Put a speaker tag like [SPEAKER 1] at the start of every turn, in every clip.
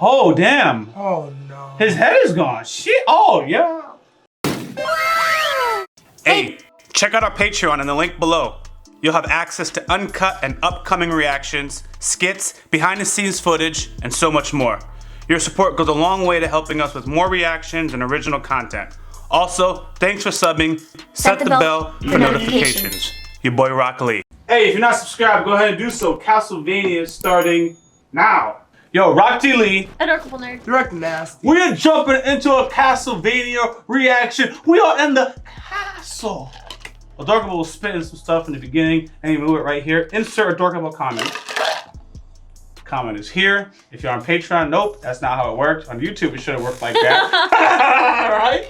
[SPEAKER 1] Oh, damn.
[SPEAKER 2] Oh, no.
[SPEAKER 1] His head is gone. Shit. Oh, yeah. Hey, check out our Patreon in the link below. You'll have access to uncut and upcoming reactions, skits, behind-the-scenes footage, and so much more. Your support goes a long way to helping us with more reactions and original content. Also, thanks for subbing. Set the bell for notifications. Your boy YaBoyRockLee. Hey, if you're not subscribed, go ahead and do so. Castlevania is starting now. Yo, YaBoyRockLee.
[SPEAKER 3] Adorable nerd.
[SPEAKER 2] Direct nasty.
[SPEAKER 1] We're jumping into a Castlevania reaction. We are in the castle. Adorable will spit in some stuff in the beginning and you move it right here. Insert Adorable comment. Comment is here. If you're on Patreon, nope, that's not how it works. On YouTube, it should have worked like that. Right?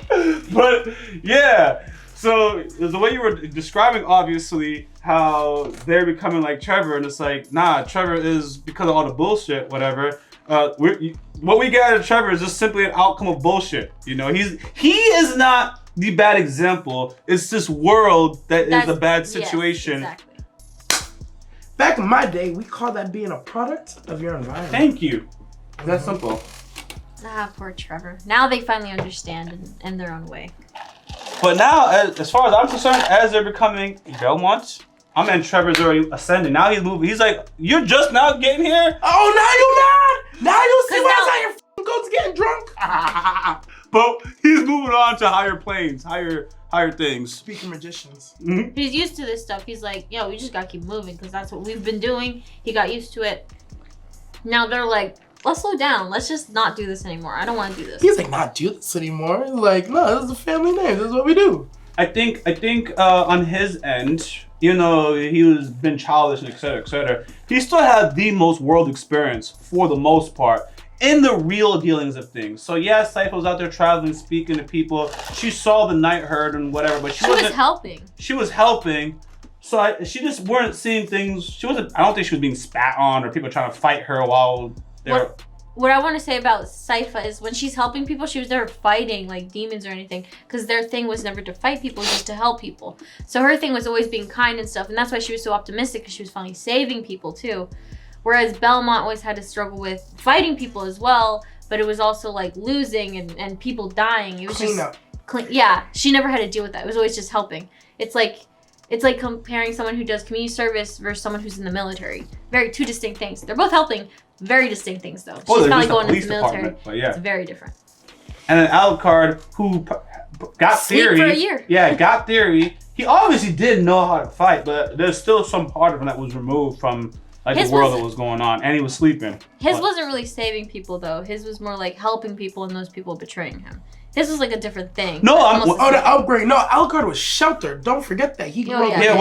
[SPEAKER 1] But yeah, so the way you were describing, obviously, how they're becoming like Trevor, and it's like, nah, Trevor is, because of all the bullshit, whatever. What we get out of Trevor is just simply an outcome of bullshit. You know, he is not the bad example. It's this world that's is a bad situation.
[SPEAKER 3] Yes, exactly.
[SPEAKER 2] Back in my day, we called that being a product of your environment.
[SPEAKER 1] Thank you. That's simple.
[SPEAKER 3] Ah, poor Trevor. Now they finally understand in their own way.
[SPEAKER 1] But now, as far as I'm concerned, as they're becoming Belmonts, I mean, Trevor's already ascending. Now he's moving. He's like, you're just now getting here?
[SPEAKER 2] Oh, now you mad? Now you see why I your f***ing goats getting drunk?
[SPEAKER 1] But he's moving on to higher planes, higher things.
[SPEAKER 2] Speaking magicians.
[SPEAKER 1] Mm-hmm.
[SPEAKER 3] He's used to this stuff. He's like, yo, we just gotta keep moving because that's what we've been doing. He got used to it. Now they're like, let's slow down. Let's just not do this anymore. I don't want to do this.
[SPEAKER 2] He's like, not do this anymore. He's like, no, this is a family name. This is what we do.
[SPEAKER 1] I think on his end, you know, he was been childish and et cetera, he still had the most world experience for the most part in the real dealings of things. So yeah, Sypha was out there traveling, speaking to people. She saw the night herd and whatever, but she was
[SPEAKER 3] helping.
[SPEAKER 1] She was helping. So she just weren't seeing things. She wasn't. I don't think she was being spat on or people trying to fight her while they were.
[SPEAKER 3] What I want to say about Sypha is when she's helping people, she was never fighting like demons or anything, because their thing was never to fight people, just to help people. So her thing was always being kind and stuff, and that's why she was so optimistic, because she was finally saving people too. Whereas Belmont always had to struggle with fighting people as well, but it was also like losing and people dying. It was
[SPEAKER 2] clean up.
[SPEAKER 3] Yeah, she never had to deal with that. It was always just helping. It's like comparing someone who does community service versus someone who's in the military. Two distinct things. They're both helping. Very distinct things though. She's finally going into the military. But yeah. It's very different.
[SPEAKER 1] And then Alucard, who got theory.
[SPEAKER 3] For a year.
[SPEAKER 1] Yeah, got theory. He obviously did know how to fight, but there's still some part of him that was removed from like the world that was going on, and he was sleeping.
[SPEAKER 3] His wasn't really saving people though. His was more like helping people and those people betraying him. His was like a different thing.
[SPEAKER 1] No,
[SPEAKER 2] the upgrade. No, Alucard was sheltered. Don't forget that. He grew up.
[SPEAKER 1] Yeah,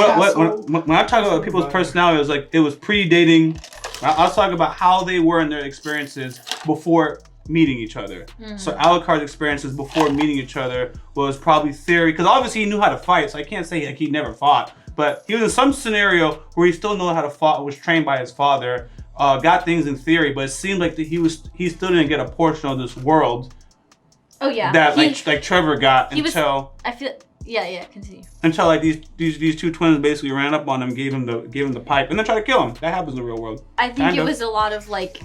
[SPEAKER 1] when I talk about people's personality, it was like it was predating. I was talking about how they were in their experiences before meeting each other. Mm-hmm. So Alucard's experiences before meeting each other was probably theory, because obviously he knew how to fight, so I can't say like he never fought. But he was in some scenario where he still knew how to fight, was trained by his father, got things in theory, but it seemed like he still didn't get a portion of this world.
[SPEAKER 3] Oh yeah.
[SPEAKER 1] That like Trevor got until.
[SPEAKER 3] Yeah, continue.
[SPEAKER 1] Until like these two twins basically ran up on him, gave him the pipe, and then tried to kill him. That happens in the real world.
[SPEAKER 3] I think it was a lot of like,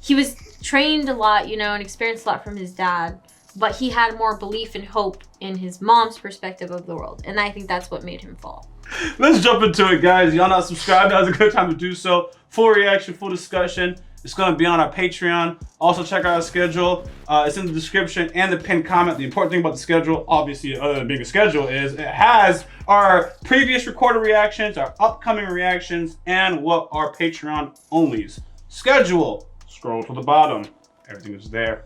[SPEAKER 3] he was trained a lot, you know, and experienced a lot from his dad, but he had more belief and hope in his mom's perspective of the world, and I think that's what made him fall.
[SPEAKER 1] Let's jump into it, guys. Y'all not subscribed? Now's a good time to do so. Full reaction, full discussion. It's going to be on our Patreon. Also, check out our schedule. It's in the description and the pinned comment. The important thing about the schedule, obviously, other than being a schedule, is it has our previous recorded reactions, our upcoming reactions, and what our Patreon onlys. Schedule. Scroll to the bottom. Everything is there.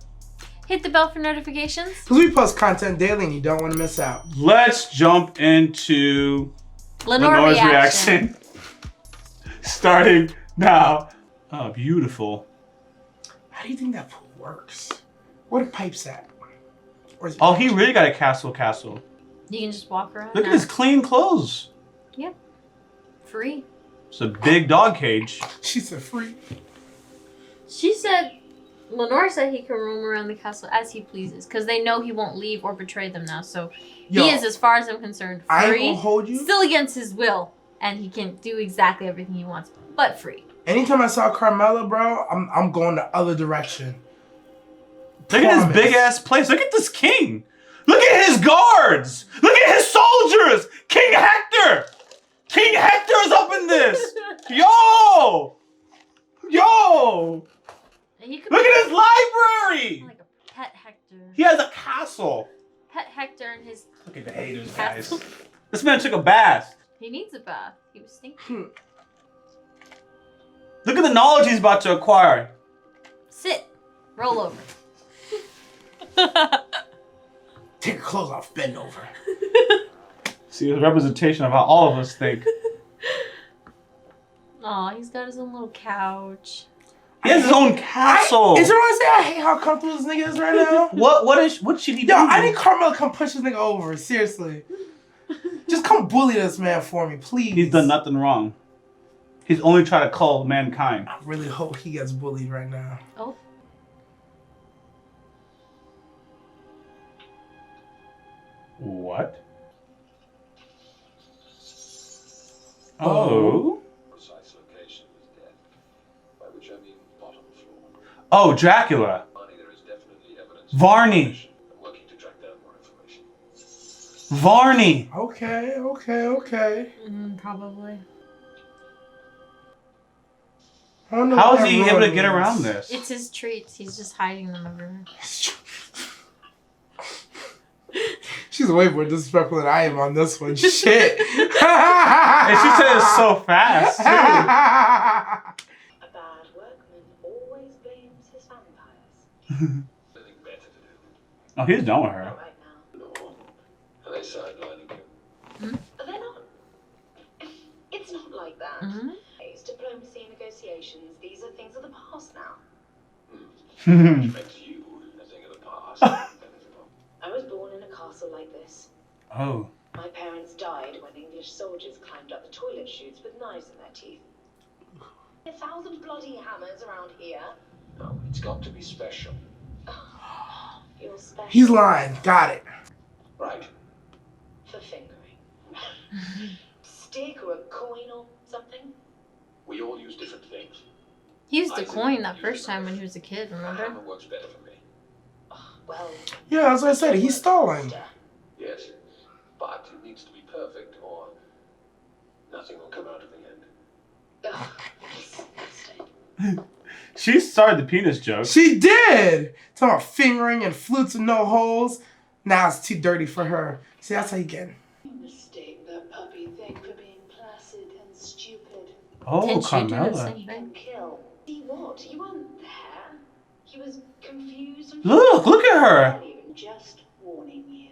[SPEAKER 3] Hit the bell for notifications.
[SPEAKER 2] Because we post content daily and you don't want to miss out.
[SPEAKER 1] Let's jump into Lenore's reaction. Starting now. Oh, beautiful.
[SPEAKER 2] How do you think that pool works? Where the pipes at?
[SPEAKER 1] Oh, he really got a castle.
[SPEAKER 3] You can just walk around.
[SPEAKER 1] Look at his clean clothes.
[SPEAKER 3] Yep. Free.
[SPEAKER 1] It's a big dog cage.
[SPEAKER 2] She said free.
[SPEAKER 3] She said, Lenore said he can roam around the castle as he pleases because they know he won't leave or betray them now. So he is, as far as I'm concerned, free.
[SPEAKER 2] I will hold you.
[SPEAKER 3] Still against his will. and he can do exactly everything he wants, but free.
[SPEAKER 2] Anytime I saw Carmella, bro, I'm going the other direction.
[SPEAKER 1] Look at his big ass place. Look at this king. Look at his guards. Look at his soldiers. King Hector. King Hector's up in this. Yo. Look at his library.
[SPEAKER 3] Like a pet Hector.
[SPEAKER 1] He has a castle.
[SPEAKER 3] Pet Hector and his.
[SPEAKER 1] Look at the haters, guys. This man took a bath.
[SPEAKER 3] He needs a bath. He was thinking.
[SPEAKER 1] Look at the knowledge he's about to acquire.
[SPEAKER 3] Sit. Roll over.
[SPEAKER 2] Take your clothes off, bend over.
[SPEAKER 1] See, a representation of how all of us think.
[SPEAKER 3] Aw, he's got his own little couch.
[SPEAKER 1] He has his own castle.
[SPEAKER 2] Is there one to say I hate how comfortable this nigga is right now?
[SPEAKER 1] What should he do?
[SPEAKER 2] Yo, I need Carmella to come push this nigga over. Seriously. Just come bully this man for me, please.
[SPEAKER 1] He's done nothing wrong. He's only trying to cull mankind.
[SPEAKER 2] I really hope he gets bullied right now.
[SPEAKER 3] Oh.
[SPEAKER 1] What? Oh.
[SPEAKER 4] Precise location of his death, by which I mean bottom floor.
[SPEAKER 1] Oh, Dracula.
[SPEAKER 4] There is definitely evidence.
[SPEAKER 1] Varney.
[SPEAKER 4] I'm working to track down more information.
[SPEAKER 1] Varney.
[SPEAKER 2] Okay.
[SPEAKER 3] Probably.
[SPEAKER 2] I don't know
[SPEAKER 1] How
[SPEAKER 2] what
[SPEAKER 1] is he
[SPEAKER 2] that
[SPEAKER 1] able to
[SPEAKER 2] road
[SPEAKER 1] get
[SPEAKER 2] is.
[SPEAKER 1] around this?
[SPEAKER 3] It's his treats. He's just hiding them everywhere.
[SPEAKER 2] She's way more disrespectful than I am on this one. Shit.
[SPEAKER 1] And she said it so fast, too.
[SPEAKER 5] A bad workman always blames his vampires.
[SPEAKER 4] Nothing better to do.
[SPEAKER 1] Oh, he's done with her.
[SPEAKER 5] Not right now.
[SPEAKER 4] No. Are they sidelining him?
[SPEAKER 5] They're not. It's not like that.
[SPEAKER 3] Mm-hmm.
[SPEAKER 5] It's diplomacy and negotiations. These are things of the past now.
[SPEAKER 4] Which makes you a thing of the past.
[SPEAKER 5] I was born in a castle like this.
[SPEAKER 1] Oh.
[SPEAKER 5] My parents died when English soldiers climbed up the toilet chutes with knives in their teeth. 1,000 bloody hammers around here.
[SPEAKER 4] No, it's got to be special.
[SPEAKER 5] You're special.
[SPEAKER 2] He's lying. Got it.
[SPEAKER 4] Right.
[SPEAKER 5] For fingering. Stick or a coin or something.
[SPEAKER 4] We all use different things.
[SPEAKER 3] He used a coin that first time when he was a kid,
[SPEAKER 4] A
[SPEAKER 3] remember?
[SPEAKER 4] hammer works better for me.
[SPEAKER 5] Well.
[SPEAKER 2] Yeah, as I said, he's stalling.
[SPEAKER 4] Yes, but it needs to be perfect, or nothing will come out of the end.
[SPEAKER 5] Disgusting.
[SPEAKER 1] She started the penis joke.
[SPEAKER 2] She did! Talking about fingering and flutes and no holes. Now it's too dirty for her. See, that's how you get.
[SPEAKER 5] You mistake that puppy thing for being placid and stupid.
[SPEAKER 1] Oh,
[SPEAKER 3] Didn't she do the
[SPEAKER 1] Carmella.
[SPEAKER 3] same
[SPEAKER 5] He
[SPEAKER 3] thing?
[SPEAKER 5] can kill. See what? You weren't there. He was confused and
[SPEAKER 1] Look at her.
[SPEAKER 5] Not even just warning you.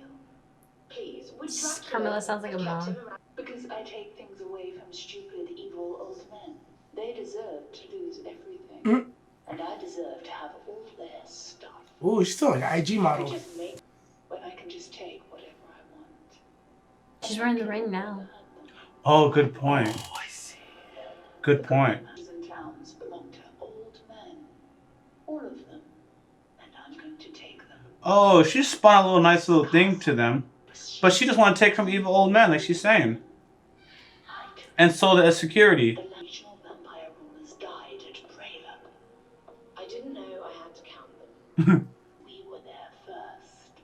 [SPEAKER 5] Please, would
[SPEAKER 3] Carmella sounds like a mom.
[SPEAKER 5] Because I take things away from stupid, evil old men. They deserve to lose everything. And I deserve to have all their stuff.
[SPEAKER 2] Ooh, she's still like an IG
[SPEAKER 5] I
[SPEAKER 2] model.
[SPEAKER 5] just make when I can just take whatever I want.
[SPEAKER 3] She's wearing the ring now.
[SPEAKER 1] Oh, good point.
[SPEAKER 2] Oh, I see.
[SPEAKER 1] Good point.
[SPEAKER 5] And towns belong to old men. All of them. And I'm going to take them.
[SPEAKER 1] Oh, she spun a little nice little thing to them. But she just want to take from evil old men, like she's saying. And sold it as security.
[SPEAKER 5] The national vampire rulers died at Braylock. I didn't know I had to count them. We were there first.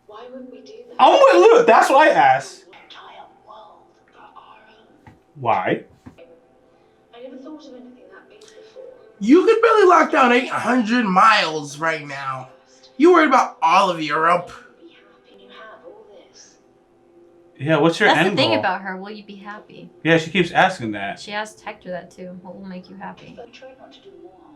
[SPEAKER 5] Why would we do that?
[SPEAKER 1] I'm with Luke. That's what I asked.
[SPEAKER 5] The entire world for our own.
[SPEAKER 1] Why?
[SPEAKER 5] I never thought of anything that big before.
[SPEAKER 2] You could barely lock down 800 miles right now. You worried about all of Europe.
[SPEAKER 5] Be happy and you have all this.
[SPEAKER 1] Yeah, what's your
[SPEAKER 3] That's
[SPEAKER 1] end
[SPEAKER 3] the thing
[SPEAKER 1] goal?
[SPEAKER 3] about her. Will you be happy?
[SPEAKER 1] Yeah, she keeps asking that.
[SPEAKER 3] She asked Hector that too. What will make you happy?
[SPEAKER 5] But we tried not to do more harm.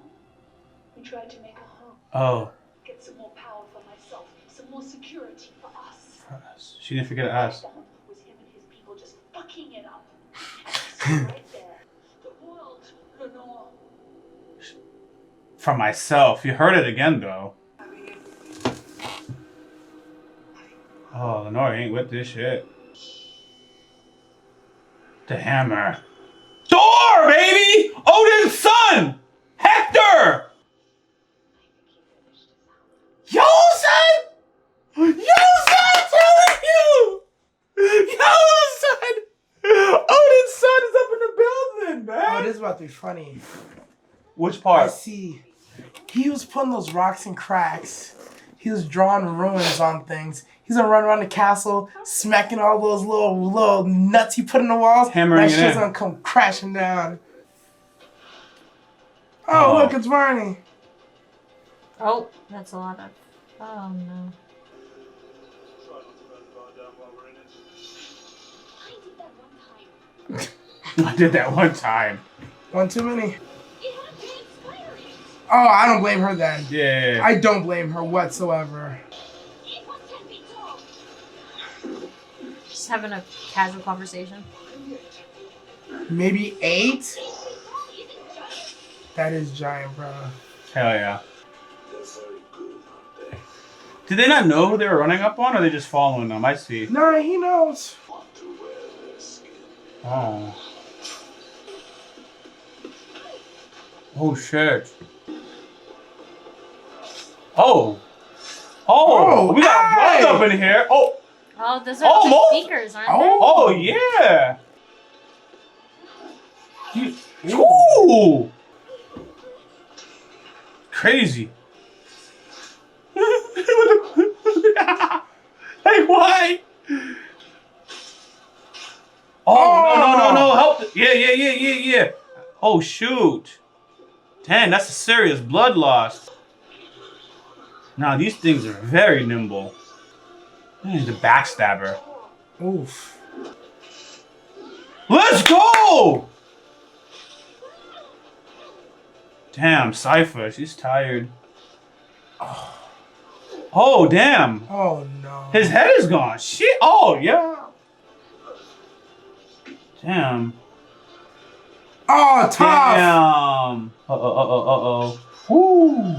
[SPEAKER 5] We tried to make a home.
[SPEAKER 1] Oh.
[SPEAKER 5] Get some more power for myself. Some more security for us.
[SPEAKER 1] She didn't forget to ask.
[SPEAKER 5] What I found was him and his people just fucking it up. And right there. The world, Lenore.
[SPEAKER 1] For myself. You heard it again, though. Oh, Lenore ain't with this shit. The hammer. Thor, baby! Odin's son! Hector! Yo, son! Yo, son, I'm telling you! Yo, son! Odin's
[SPEAKER 2] about to be funny.
[SPEAKER 1] Which
[SPEAKER 2] I
[SPEAKER 1] part?
[SPEAKER 2] see. He was putting those rocks and cracks. He was drawing ruins on things. He's gonna run around the castle, smacking all those little nuts he put in the walls.
[SPEAKER 1] Hammering
[SPEAKER 2] that
[SPEAKER 1] it
[SPEAKER 2] shit's
[SPEAKER 1] in.
[SPEAKER 2] gonna come crashing down. Oh, look, it's Barney.
[SPEAKER 3] Oh, that's a lot of. Oh no.
[SPEAKER 1] I did that one time.
[SPEAKER 2] One too many. Oh, I don't blame her then.
[SPEAKER 1] Yeah.
[SPEAKER 2] I don't blame her whatsoever.
[SPEAKER 3] Just having a casual conversation.
[SPEAKER 2] Maybe 8? That is giant, bro.
[SPEAKER 1] Hell yeah. Did they not know who they were running up on, or are they just following them? I see.
[SPEAKER 2] No, he knows.
[SPEAKER 1] Oh. Oh shit. Oh. Oh. We got blood up in here. Oh.
[SPEAKER 3] Oh, those are the speakers, aren't they?
[SPEAKER 1] Oh yeah. Ooh. Crazy. Hey, why? Oh, no, help. Yeah. Oh, shoot. Damn, that's a serious blood loss. Now, these things are very nimble. He's a backstabber.
[SPEAKER 2] Oof.
[SPEAKER 1] Let's go! Damn, Cypher, she's tired. Oh, damn.
[SPEAKER 2] Oh, no.
[SPEAKER 1] His head is gone. Shit. Oh, yeah. Damn.
[SPEAKER 2] Oh, tough.
[SPEAKER 1] Damn. Uh-oh. Woo.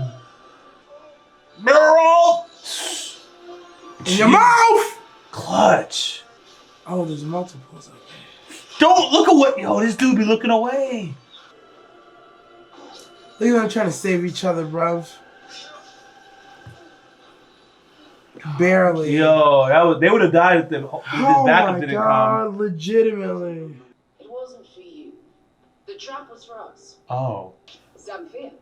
[SPEAKER 1] Mirror.
[SPEAKER 2] In your mouth.
[SPEAKER 1] Clutch.
[SPEAKER 2] Oh, there's multiples up there.
[SPEAKER 1] Don't look at what. Yo, this dude be looking away.
[SPEAKER 2] Look at them trying to save each other, bruv. Barely.
[SPEAKER 1] Yo, they would have died if this backup didn't come.
[SPEAKER 2] Legitimately.
[SPEAKER 5] It wasn't for you. The trap was for us.
[SPEAKER 1] Oh.
[SPEAKER 5] Zamfir,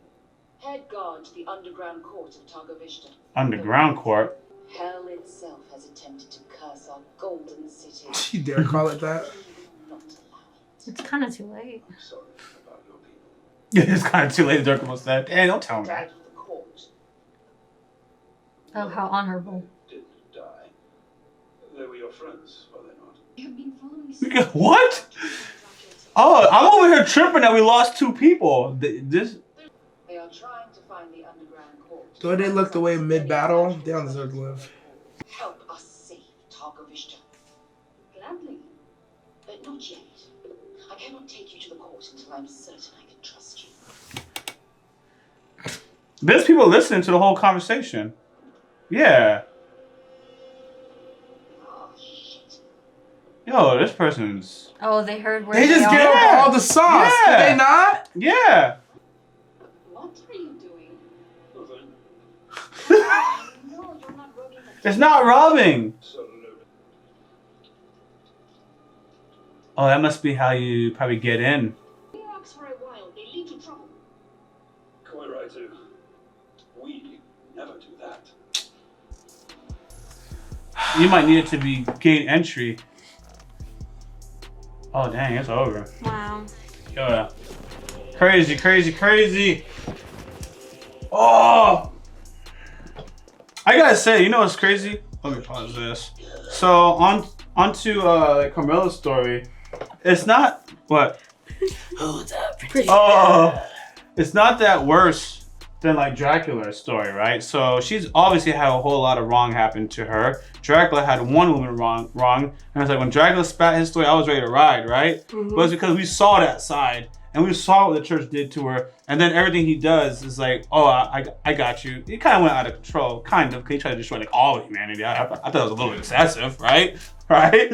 [SPEAKER 5] head guard to the underground court of Targovishta.
[SPEAKER 1] Underground court.
[SPEAKER 5] Hell itself has attempted to curse our golden city.
[SPEAKER 2] You dare call it that?
[SPEAKER 5] Not allow it.
[SPEAKER 3] It's kind of too late.
[SPEAKER 4] I'm sorry about your people.
[SPEAKER 1] It's kind of too late, Dirk almost said. Hey, don't tell him
[SPEAKER 5] Out
[SPEAKER 1] that.
[SPEAKER 5] of the court.
[SPEAKER 3] Oh, how honorable.
[SPEAKER 4] Didn't die. They were your friends, were they not?
[SPEAKER 5] You've been following me.
[SPEAKER 1] What? Oh, I'm over here tripping that we lost 2 people. This.
[SPEAKER 5] They are trying to find the underground court.
[SPEAKER 2] Though they looked away mid-battle, they don't deserve to live.
[SPEAKER 5] Help us save Targovishta. Gladly. But not yet. I cannot take you to the court until I'm certain I can trust you.
[SPEAKER 1] There's people listening to the whole conversation. Yeah.
[SPEAKER 5] Oh, shit.
[SPEAKER 1] Yo, this person's.
[SPEAKER 3] Oh, they heard where
[SPEAKER 2] They just
[SPEAKER 3] are.
[SPEAKER 2] gave up all the sauce,
[SPEAKER 1] Yeah.
[SPEAKER 2] did they not?
[SPEAKER 1] Yeah.
[SPEAKER 5] What are you doing?
[SPEAKER 4] Nothing.
[SPEAKER 5] No, you're not robbing the
[SPEAKER 1] It's not robbing.
[SPEAKER 4] So loaded.
[SPEAKER 1] Oh, that must be how you probably get in.
[SPEAKER 5] rocks for a while. They lead to trouble.
[SPEAKER 4] Quite right, too. We never do that.
[SPEAKER 1] You might need it to be gain entry. Oh, dang, it's over.
[SPEAKER 3] Wow.
[SPEAKER 1] Yeah. Crazy. Oh! I gotta say, you know what's crazy? Let me pause this. So, onto Carmela's story. It's not, what?
[SPEAKER 5] Who's up?
[SPEAKER 1] Oh, it's not that worse than like Dracula's story, right? So she's obviously had a whole lot of wrong happen to her. Dracula had one woman wrong, and it's like when Dracula spat his story, I was ready to ride, right?
[SPEAKER 2] Mm-hmm.
[SPEAKER 1] But it's because we saw that side and we saw what the church did to her, and then everything he does is like, oh, I got you. It kind of went out of control, kind of, because he tried to destroy like all of humanity. I thought it was a little excessive, right? Right?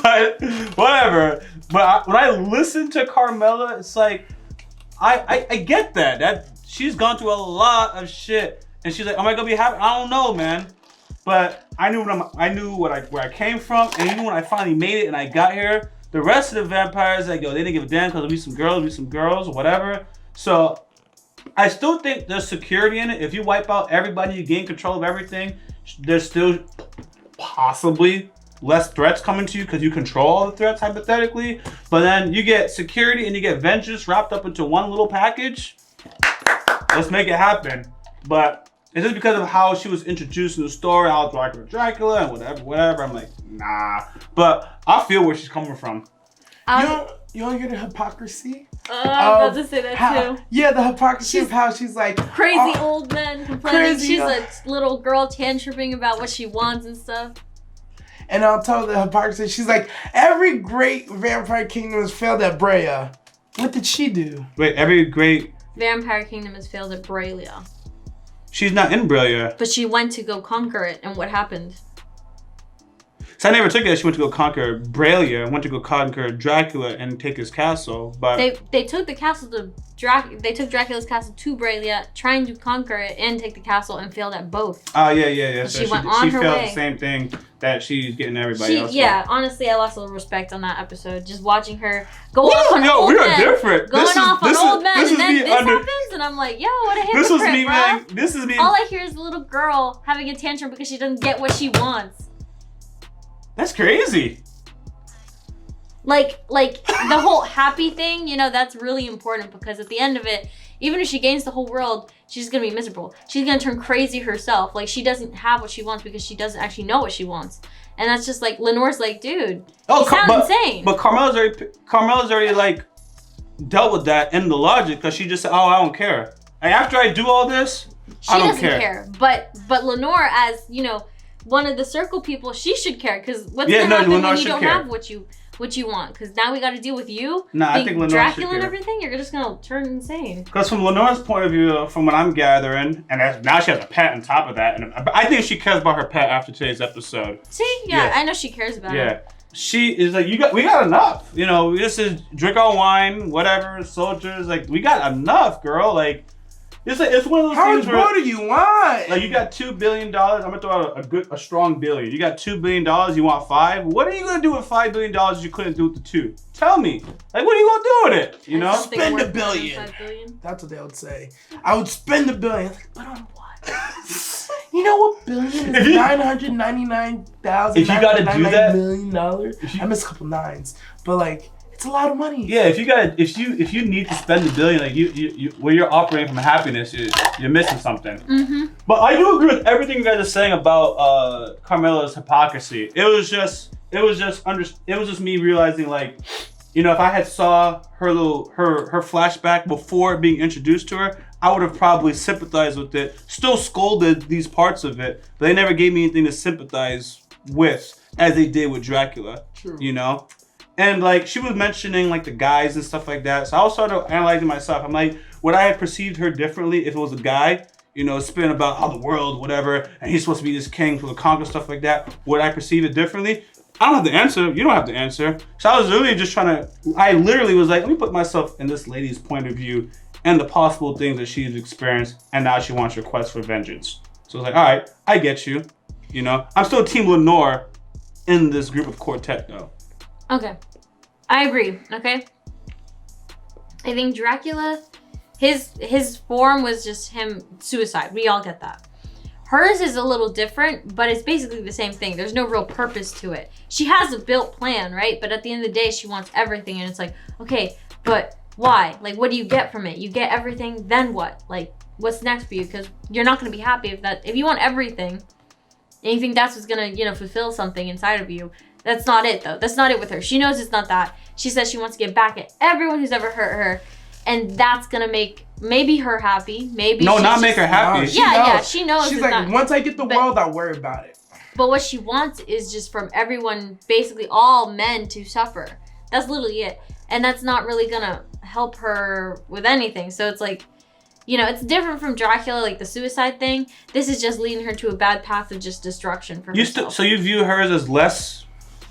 [SPEAKER 1] But whatever. But when I listen to Carmela, it's like I get that she's gone through a lot of shit, and she's like, am I gonna be happy? I don't know, man. But I knew where I came from, and even when I finally made it and I got here, the rest of the vampires, like, yo, they didn't give a damn because we some girls, whatever. So I still think there's security in it. If you wipe out everybody, you gain control of everything, there's still possibly less threats coming to you because you control all the threats, hypothetically. But then you get security and you get vengeance wrapped up into one little package. Let's make it happen. But it's just because of how she was introduced in the story, how Dracula and whatever. I'm like, nah. But I feel where she's coming from.
[SPEAKER 2] You don't hear the hypocrisy?
[SPEAKER 3] I'm about to say that too.
[SPEAKER 2] Yeah, the hypocrisy of how she's like
[SPEAKER 3] crazy old men complaining.
[SPEAKER 2] Crazy,
[SPEAKER 3] she's a little girl tantruming about what she wants and stuff.
[SPEAKER 2] And I'll tell the hypocrisy. She's like, every great vampire kingdom has failed at Brea. What did she do?
[SPEAKER 1] Wait, every great
[SPEAKER 3] Vampire kingdom has failed at Brea.
[SPEAKER 1] She's not in Brea.
[SPEAKER 3] But she went to go conquer it, and what happened?
[SPEAKER 1] So I never took it. She went to go conquer Brea and went to go conquer Dracula and take his castle. But
[SPEAKER 3] they took the castle to they took Dracula's castle to Brea, trying to conquer it and take the castle, and failed at both.
[SPEAKER 1] Oh yeah.
[SPEAKER 3] So she
[SPEAKER 1] failed the same thing that she's getting everybody else.
[SPEAKER 3] Yeah, honestly, I lost a little respect on that episode. Just watching her go off on old
[SPEAKER 1] we
[SPEAKER 3] men,
[SPEAKER 1] are different.
[SPEAKER 3] going off on old men, and then this
[SPEAKER 1] under,
[SPEAKER 3] happens, and I'm like, yo, what a hypocrite, bro.
[SPEAKER 1] This is me.
[SPEAKER 3] All I hear is a little girl having a tantrum because she doesn't get what she wants.
[SPEAKER 1] That's crazy.
[SPEAKER 3] Like the whole happy thing, you know, that's really important because at the end of it, even if she gains the whole world, she's gonna be miserable. She's gonna turn crazy herself. Like, she doesn't have what she wants because she doesn't actually know what she wants. And that's just like, Lenore's like, dude, you sound insane.
[SPEAKER 1] But Carmela's already like dealt with that in the logic because she just said, oh, I don't care. And after I do all this, I don't care.
[SPEAKER 3] But Lenore, as you know, one of the circle people, she should care because what's gonna happen
[SPEAKER 1] Lenore
[SPEAKER 3] when you don't have what you want? Because now we got to deal with you.
[SPEAKER 1] Nah, I think Lenore
[SPEAKER 3] Dracula
[SPEAKER 1] should
[SPEAKER 3] and
[SPEAKER 1] care.
[SPEAKER 3] everything. You're just gonna turn insane.
[SPEAKER 1] Because from Lenore's point of view, from what I'm gathering, and now she has a pet on top of that, and I think she cares about her pet after today's episode.
[SPEAKER 3] See, yeah. I know she cares about it.
[SPEAKER 1] Yeah, she is like, we got enough. You know, this is drink our wine, whatever. Soldiers, like, we got enough, girl. Like, it's one of those
[SPEAKER 2] How
[SPEAKER 1] things
[SPEAKER 2] much
[SPEAKER 1] where,
[SPEAKER 2] more do you want?
[SPEAKER 1] like, you got $2 billion. I'm gonna throw out a strong billion. You got $2 billion. You want 5? What are you gonna do with $5 billion you couldn't do with the 2? Tell me. Like, what are you gonna do with it? You know?
[SPEAKER 2] Spend $1 billion. That's what they would say. I would spend $1 billion. But on what? You know what billion is? $999,000.
[SPEAKER 1] If you gotta do that,
[SPEAKER 2] $1 million. I missed a couple nines, but like, it's a lot of money.
[SPEAKER 1] Yeah, if you need to spend $1 billion, like you where you're operating from happiness, you're missing something.
[SPEAKER 3] Mm-hmm.
[SPEAKER 1] But I do agree with everything you guys are saying about Carmela's hypocrisy. It was just me realizing, like, you know, if I had saw her flashback before being introduced to her, I would have probably sympathized with it. Still scolded these parts of it, but they never gave me anything to sympathize with as they did with Dracula.
[SPEAKER 2] True.
[SPEAKER 1] You know? And like, she was mentioning like the guys and stuff like that. So I was sort of analyzing myself. I'm like, would I have perceived her differently if it was a guy, you know, spinning about how the world, whatever, and he's supposed to be this king for the conquer, stuff like that? Would I perceive it differently? I don't have the answer. You don't have the answer. So I was really just I literally was like, let me put myself in this lady's point of view and the possible things that she's experienced, and now she wants her quest for vengeance. So I was like, all right, I get you. You know, I'm still Team Lenore in this group of quartet though.
[SPEAKER 3] Okay. I agree, okay? I think Dracula, his form was just him, suicide. We all get that. Hers is a little different, but it's basically the same thing. There's no real purpose to it. She has a built plan, right? But at the end of the day, she wants everything. And it's like, okay, but why? Like, what do you get from it? You get everything, then what? Like, what's next for you? Because you're not going to be happy if you want everything and you think that's what's going to, you know, fulfill something inside of you. That's not it, though. That's not it with her. She knows it's not that. She says she wants to get back at everyone who's ever hurt her. And that's going to make maybe her happy. Maybe
[SPEAKER 1] not make her happy.
[SPEAKER 3] She knows.
[SPEAKER 2] She's like, once I get the world, I'll worry about it.
[SPEAKER 3] But what she wants is just from everyone, basically all men, to suffer. That's literally it. And that's not really going to help her with anything. So it's like, you know, it's different from Dracula, like the suicide thing. This is just leading her to a bad path of just destruction for herself.
[SPEAKER 1] So you view hers as less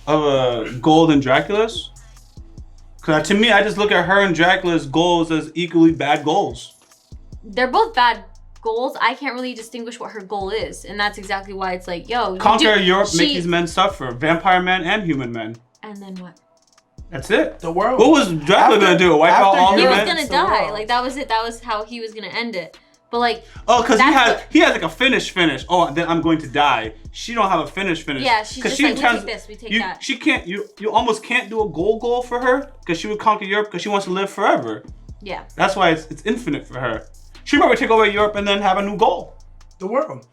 [SPEAKER 1] of a goal than Dracula's? Because to me, I just look at her and Dracula's goals as equally bad goals.
[SPEAKER 3] They're both bad goals. I can't really distinguish what her goal is. And that's exactly why it's like, yo.
[SPEAKER 1] Conquer Europe, make these men suffer. Vampire men and human men.
[SPEAKER 3] And then what?
[SPEAKER 1] That's it.
[SPEAKER 2] The world.
[SPEAKER 1] What was Dracula gonna do? Wipe out all
[SPEAKER 2] after
[SPEAKER 1] the
[SPEAKER 3] He was
[SPEAKER 1] men?
[SPEAKER 3] gonna
[SPEAKER 2] It's the
[SPEAKER 3] die.
[SPEAKER 2] world.
[SPEAKER 3] Like that was it. That was how he was gonna end it. But like,
[SPEAKER 1] Oh, because
[SPEAKER 3] That's
[SPEAKER 1] he has like a finish. Oh, then I'm going to die. She don't have a finish.
[SPEAKER 3] yeah, she's just like, we take this, we take that.
[SPEAKER 1] She can't. You almost can't do a goal for her because she would conquer Europe because she wants to live forever.
[SPEAKER 3] Yeah.
[SPEAKER 1] That's why it's infinite for her. She'd probably take over Europe and then have a new goal.
[SPEAKER 2] The world.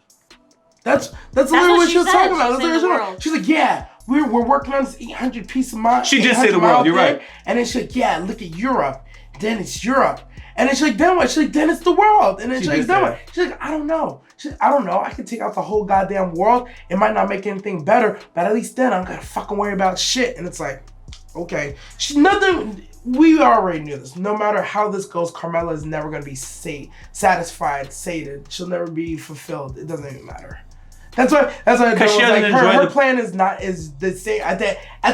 [SPEAKER 2] That's literally
[SPEAKER 3] what
[SPEAKER 2] what
[SPEAKER 3] she
[SPEAKER 2] she was
[SPEAKER 3] said.
[SPEAKER 2] talking about.
[SPEAKER 3] She
[SPEAKER 2] That's
[SPEAKER 3] said
[SPEAKER 2] literally
[SPEAKER 3] the
[SPEAKER 2] what she
[SPEAKER 3] world.
[SPEAKER 2] She's like, yeah, we're working on this 800 piece of mile.
[SPEAKER 1] She did say the
[SPEAKER 2] 800 mile
[SPEAKER 1] world, you're
[SPEAKER 2] thing.
[SPEAKER 1] right.
[SPEAKER 2] And then she's like, yeah, look at Europe. Then it's Europe. And then she's like, then what? She's like, then it's the world. And then
[SPEAKER 1] She
[SPEAKER 2] she's like,
[SPEAKER 1] did
[SPEAKER 2] then
[SPEAKER 1] say
[SPEAKER 2] what? She's like, I don't know. I don't know. I can take out the whole goddamn world. It might not make anything better, but at least then I'm gonna fucking worry about shit. And it's like, okay. She's nothing. We already knew this. No matter how this goes, Carmella is never gonna be satisfied, sated. She'll never be fulfilled. It doesn't even matter. That's why
[SPEAKER 1] Because she doesn't enjoy
[SPEAKER 2] her
[SPEAKER 1] the
[SPEAKER 2] plan is the same. At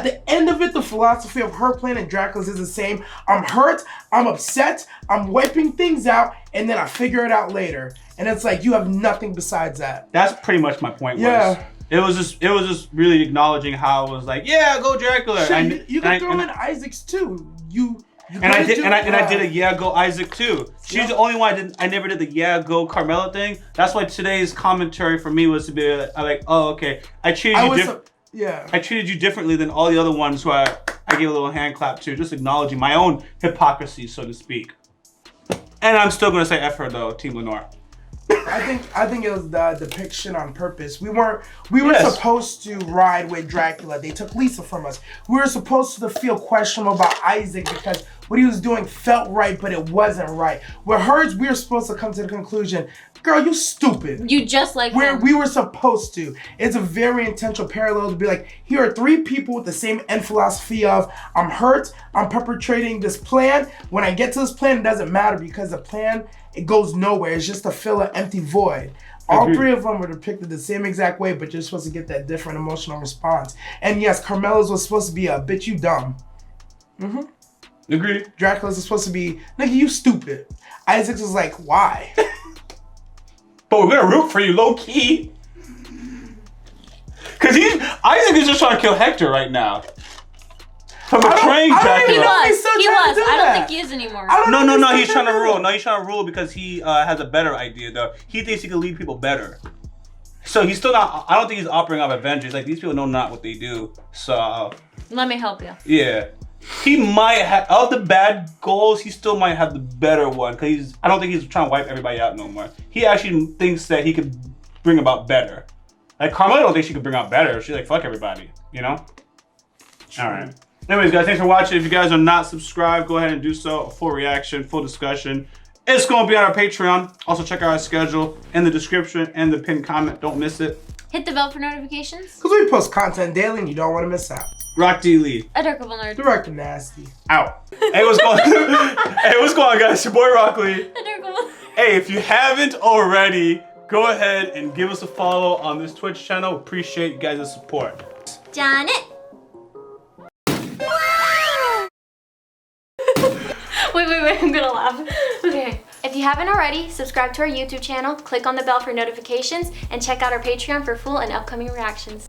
[SPEAKER 2] the end of it, the philosophy of her plan and Dracula's is the same. I'm hurt, I'm upset, I'm wiping things out, and then I figure it out later. And it's like you have nothing besides that.
[SPEAKER 1] That's pretty much my point.
[SPEAKER 2] Yeah.
[SPEAKER 1] It was just really acknowledging how it was like, yeah, go Dracula.
[SPEAKER 2] Shit, you can throw in Isaac's too.
[SPEAKER 1] I did a yeah go Isaac too. She's the only one I never did the yeah go Carmella thing. That's why today's commentary for me was to be like, oh okay, I treated you differently than all the other ones who I gave a little hand clap to, just acknowledging my own hypocrisy, so to speak. And I'm still gonna say F her though, Team Lenore.
[SPEAKER 2] I think it was the depiction on purpose. We were
[SPEAKER 1] Yes.
[SPEAKER 2] supposed to ride with Dracula. They took Lisa from us. We were supposed to feel questionable about Isaac because what he was doing felt right, but it wasn't right. With hers, we were supposed to come to the conclusion, girl, you stupid.
[SPEAKER 3] You just like him.
[SPEAKER 2] We were supposed to. It's a very intentional parallel to be like, here are three people with the same end philosophy of, I'm hurt, I'm perpetrating this plan. When I get to this plan, it doesn't matter because the plan, it goes nowhere. It's just to fill an empty void. All
[SPEAKER 1] Agreed.
[SPEAKER 2] three of them were depicted the same exact way, but you're supposed to get that different emotional response. And yes, Carmella's was supposed to be a bitch, you dumb.
[SPEAKER 1] Agreed.
[SPEAKER 2] Dracula's was supposed to be, nigga, you stupid. Isaac's was like, why?
[SPEAKER 1] But we're gonna root for you, low key. Cause Isaac is just trying to kill Hector right now. For betraying
[SPEAKER 2] I don't
[SPEAKER 1] Dracula.
[SPEAKER 2] even
[SPEAKER 3] He
[SPEAKER 2] know if he's
[SPEAKER 3] was.
[SPEAKER 2] still
[SPEAKER 3] He
[SPEAKER 2] trying to
[SPEAKER 3] was.
[SPEAKER 2] do
[SPEAKER 3] I don't
[SPEAKER 2] that.
[SPEAKER 3] think he is anymore.
[SPEAKER 2] I don't know
[SPEAKER 1] No,
[SPEAKER 2] if
[SPEAKER 1] no, he's
[SPEAKER 2] still
[SPEAKER 1] trying to
[SPEAKER 2] do
[SPEAKER 1] rule.
[SPEAKER 2] that.
[SPEAKER 1] No, he's trying to rule because he has a better idea though. He thinks he can lead people better. So he's still not, I don't think he's operating off Avengers. Like these people know not what they do. So
[SPEAKER 3] Let me help you.
[SPEAKER 1] yeah. He might have, of the bad goals, he still might have the better one. Cause I don't think he's trying to wipe everybody out no more. He actually thinks that he could bring about better. Like Carmella don't think she could bring out better. She's like, fuck everybody, you know? All right. Anyways, guys, thanks for watching. If you guys are not subscribed, go ahead and do so. A full reaction, full discussion. It's going to be on our Patreon. Also, check out our schedule in the description and the pinned comment. Don't miss it.
[SPEAKER 3] Hit the bell for notifications.
[SPEAKER 2] Because we post content daily and you don't want to miss out.
[SPEAKER 1] Rock D. Lee.
[SPEAKER 3] Adorable nerd.
[SPEAKER 2] Director Nasty.
[SPEAKER 1] Out. Hey, what's going on? Hey, what's going on, guys? It's your boy, Rock Lee.
[SPEAKER 3] Adorable.
[SPEAKER 1] Hey, if you haven't already, go ahead and give us a follow on this Twitch channel. Appreciate you guys' support.
[SPEAKER 3] Janet. Wait, I'm gonna laugh. Okay. If you haven't already, subscribe to our YouTube channel, click on the bell for notifications, and check out our Patreon for full and upcoming reactions.